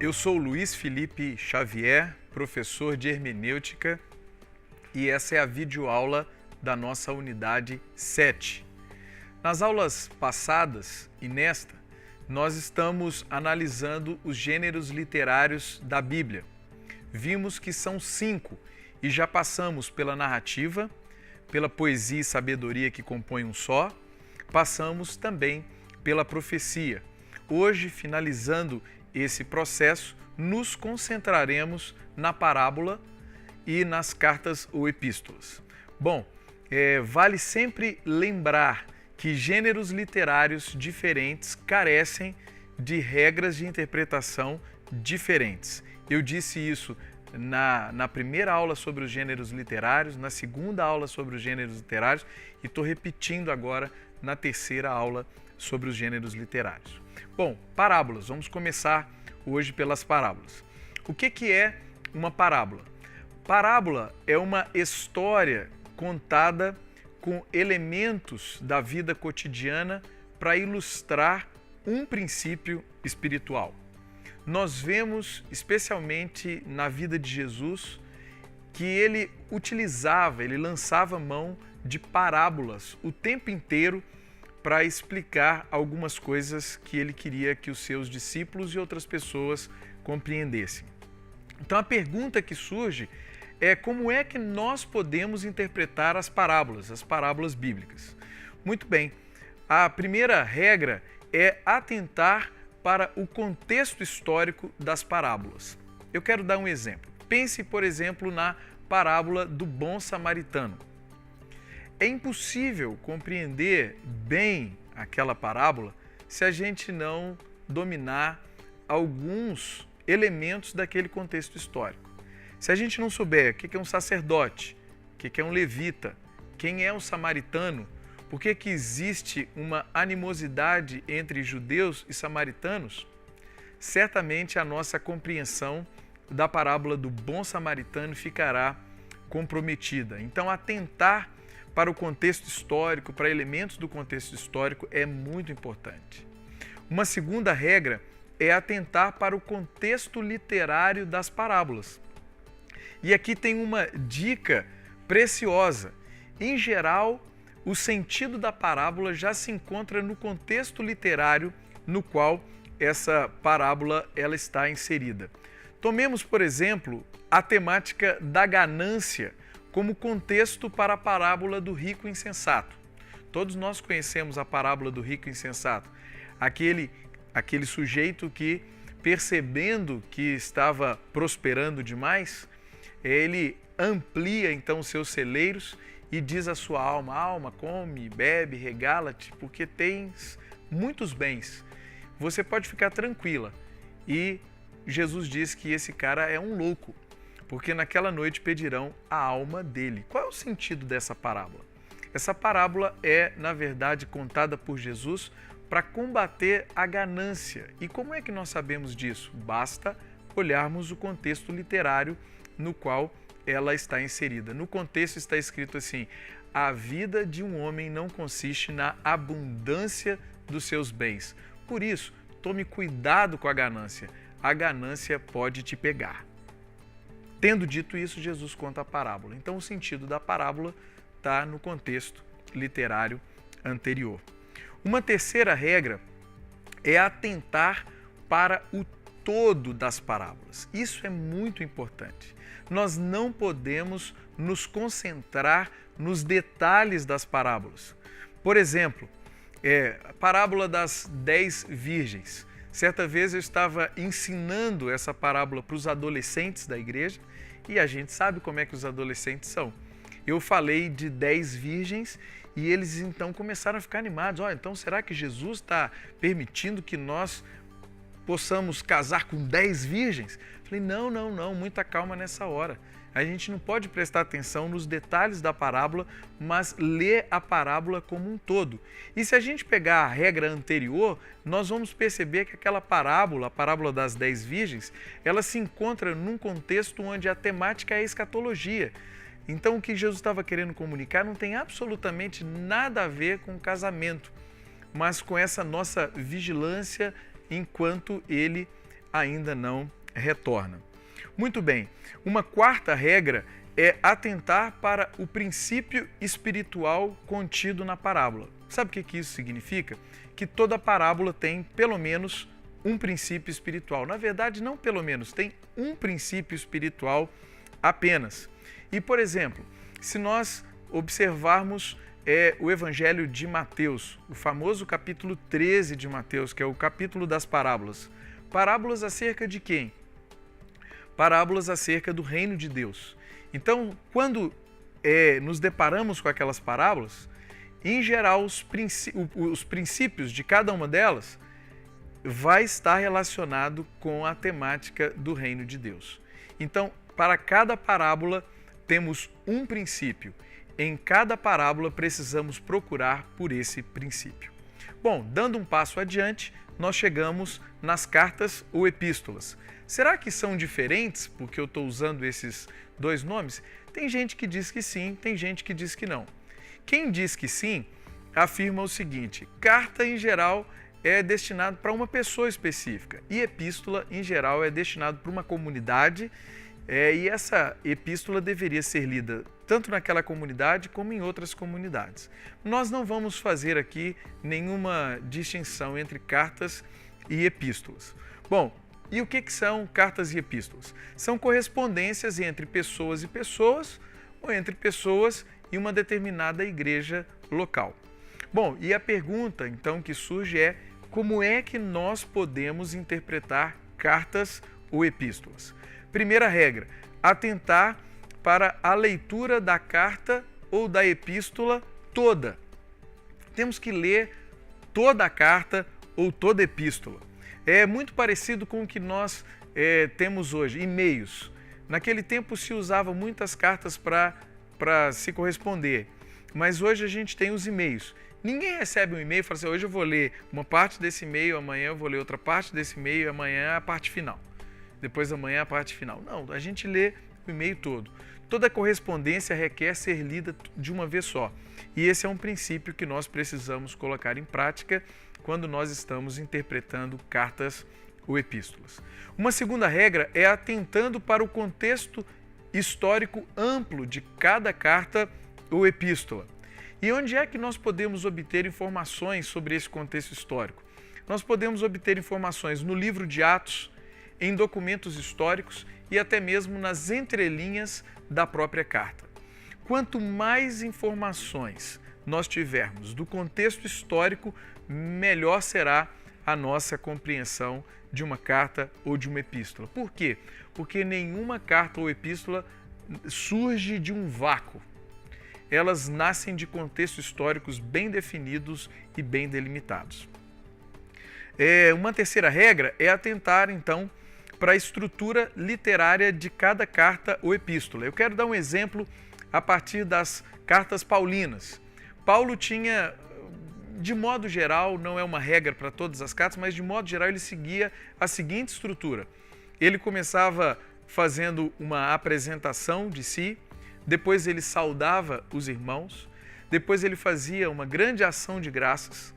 Eu sou Luiz Felipe Xavier, professor de hermenêutica, e essa é a videoaula da nossa unidade 7. Nas aulas passadas e nesta, nós estamos analisando os gêneros literários da Bíblia. Vimos que são 5 e já passamos pela narrativa, pela poesia e sabedoria que compõem um só, passamos também pela profecia. Hoje, finalizando esse processo, nos concentraremos na parábola e nas cartas ou epístolas. Bom, vale sempre lembrar que gêneros literários diferentes carecem de regras de interpretação diferentes. Eu disse isso na primeira aula sobre os gêneros literários, na segunda aula sobre os gêneros literários e estou repetindo agora na terceira aula sobre os gêneros literários. Bom, parábolas. Vamos começar hoje pelas parábolas. O que é uma parábola? Parábola é uma história contada com elementos da vida cotidiana para ilustrar um princípio espiritual. Nós vemos, especialmente na vida de Jesus, que ele lançava mão de parábolas o tempo inteiro para explicar algumas coisas que ele queria que os seus discípulos e outras pessoas compreendessem. Então a pergunta que surge é como é que nós podemos interpretar as parábolas bíblicas? Muito bem, a primeira regra é atentar para o contexto histórico das parábolas. Eu quero dar um exemplo. Pense, por exemplo, na parábola do bom samaritano. É impossível compreender bem aquela parábola se a gente não dominar alguns elementos daquele contexto histórico. Se a gente não souber o que é um sacerdote, o que é um levita, quem é um samaritano, por que existe uma animosidade entre judeus e samaritanos, certamente a nossa compreensão da parábola do bom samaritano ficará comprometida. Então, atentar para o contexto histórico, para elementos do contexto histórico é muito importante. Uma segunda regra é atentar para o contexto literário das parábolas. E aqui tem uma dica preciosa. Em geral, o sentido da parábola já se encontra no contexto literário no qual essa parábola ela está inserida. Tomemos, por exemplo, a temática da ganância como contexto para a parábola do rico insensato. Todos nós conhecemos a parábola do rico insensato. Aquele sujeito que, percebendo que estava prosperando demais, ele amplia então os seus celeiros e diz à sua alma: alma, come, bebe, regala-te, porque tens muitos bens. Você pode ficar tranquila. E Jesus diz que esse cara é um louco, porque naquela noite pedirão a alma dele. Qual é o sentido dessa parábola? Essa parábola é, na verdade, contada por Jesus para combater a ganância. E como é que nós sabemos disso? Basta olharmos o contexto literário no qual ela está inserida. No contexto está escrito assim: a vida de um homem não consiste na abundância dos seus bens. Por isso, tome cuidado com a ganância. A ganância pode te pegar. Tendo dito isso, Jesus conta a parábola. Então, o sentido da parábola está no contexto literário anterior. Uma terceira regra é atentar para o todo das parábolas. Isso é muito importante. Nós não podemos nos concentrar nos detalhes das parábolas. Por exemplo, a parábola das 10 virgens. Certa vez eu estava ensinando essa parábola para os adolescentes da igreja e a gente sabe como é que os adolescentes são. Eu falei de 10 virgens e eles então começaram a ficar animados. Então será que Jesus está permitindo que nós possamos casar com 10 virgens? Falei, não, muita calma nessa hora. A gente não pode prestar atenção nos detalhes da parábola, mas ler a parábola como um todo. E se a gente pegar a regra anterior, nós vamos perceber que aquela parábola, a parábola das 10 virgens, ela se encontra num contexto onde a temática é a escatologia. Então o que Jesus estava querendo comunicar não tem absolutamente nada a ver com o casamento, mas com essa nossa vigilância enquanto ele ainda não retorna. Muito bem, uma quarta regra é atentar para o princípio espiritual contido na parábola. Sabe o que isso significa? Que toda parábola tem pelo menos um princípio espiritual. Na verdade, não pelo menos, tem um princípio espiritual apenas. E, por exemplo, se nós observarmos o Evangelho de Mateus, o famoso capítulo 13 de Mateus, que é o capítulo das parábolas. Parábolas acerca de quem? Parábolas acerca do reino de Deus. Então, quando nos deparamos com aquelas parábolas, em geral, os princípios de cada uma delas vai estar relacionado com a temática do reino de Deus. Então, para cada parábola, temos um princípio. Em cada parábola, precisamos procurar por esse princípio. Bom, dando um passo adiante, nós chegamos nas cartas ou epístolas. Será que são diferentes porque eu estou usando esses dois nomes? Tem gente que diz que sim, tem gente que diz que não. Quem diz que sim, afirma o seguinte: carta, em geral, é destinado para uma pessoa específica e epístola, em geral, é destinado para uma comunidade e essa epístola deveria ser lida tanto naquela comunidade como em outras comunidades. Nós não vamos fazer aqui nenhuma distinção entre cartas e epístolas. Bom, e o que são cartas e epístolas? São correspondências entre pessoas e pessoas ou entre pessoas e uma determinada igreja local. Bom, e a pergunta então que surge é: como é que nós podemos interpretar cartas ou epístolas? Primeira regra: atentar para a leitura da carta ou da epístola toda. Temos que ler toda a carta ou toda a epístola. É muito parecido com o que nós temos hoje, e-mails. Naquele tempo se usava muitas cartas para se corresponder, mas hoje a gente tem os e-mails. Ninguém recebe um e-mail e fala assim: hoje eu vou ler uma parte desse e-mail, amanhã eu vou ler outra parte desse e-mail, amanhã a parte final. Depois amanhã a parte final. Não, a gente lê o e-mail todo. Toda correspondência requer ser lida de uma vez só. E esse é um princípio que nós precisamos colocar em prática quando nós estamos interpretando cartas ou epístolas. Uma segunda regra é atentando para o contexto histórico amplo de cada carta ou epístola. E onde é que nós podemos obter informações sobre esse contexto histórico? Nós podemos obter informações no livro de Atos, em documentos históricos e até mesmo nas entrelinhas da própria carta. Quanto mais informações nós tivermos do contexto histórico, melhor será a nossa compreensão de uma carta ou de uma epístola. Por quê? Porque nenhuma carta ou epístola surge de um vácuo. Elas nascem de contextos históricos bem definidos e bem delimitados. Uma terceira regra é atentar, então, para a estrutura literária de cada carta ou epístola. Eu quero dar um exemplo a partir das cartas paulinas. Paulo tinha, de modo geral, não é uma regra para todas as cartas, mas de modo geral ele seguia a seguinte estrutura. Ele começava fazendo uma apresentação de si, depois ele saudava os irmãos, depois ele fazia uma grande ação de graças,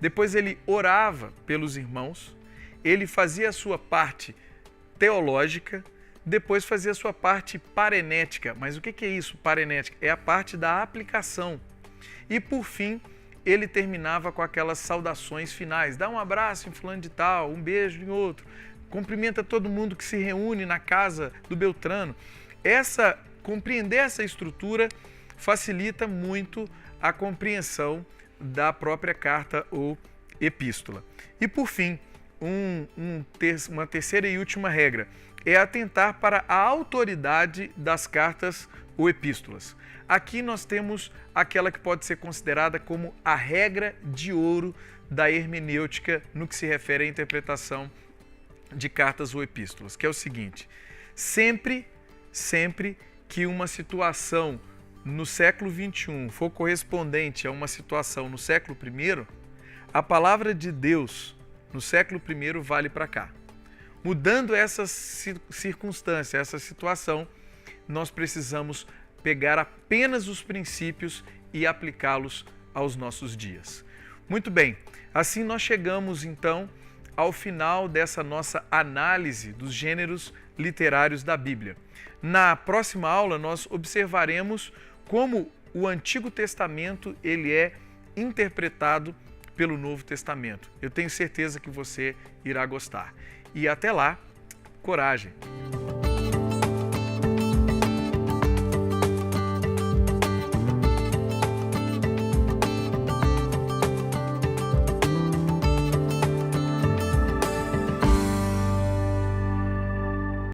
depois ele orava pelos irmãos, ele fazia a sua parte teológica, depois fazia a sua parte parenética. Mas o que é isso, parenética? É a parte da aplicação. E por fim, ele terminava com aquelas saudações finais. Dá um abraço em fulano de tal, um beijo em outro, cumprimenta todo mundo que se reúne na casa do Beltrano. Compreender essa estrutura facilita muito a compreensão da própria carta ou epístola. E por fim, uma terceira e última regra é atentar para a autoridade das cartas ou epístolas. Aqui nós temos aquela que pode ser considerada como a regra de ouro da hermenêutica no que se refere à interpretação de cartas ou epístolas, que é o seguinte: sempre que uma situação no século XXI for correspondente a uma situação no século I, a palavra de Deus no século I vale para cá. Mudando essa circunstância, essa situação, nós precisamos pegar apenas os princípios e aplicá-los aos nossos dias. Muito bem, assim nós chegamos então ao final dessa nossa análise dos gêneros literários da Bíblia. Na próxima aula, nós observaremos como o Antigo Testamento ele é interpretado pelo Novo Testamento. Eu tenho certeza que você irá gostar. E até lá, coragem!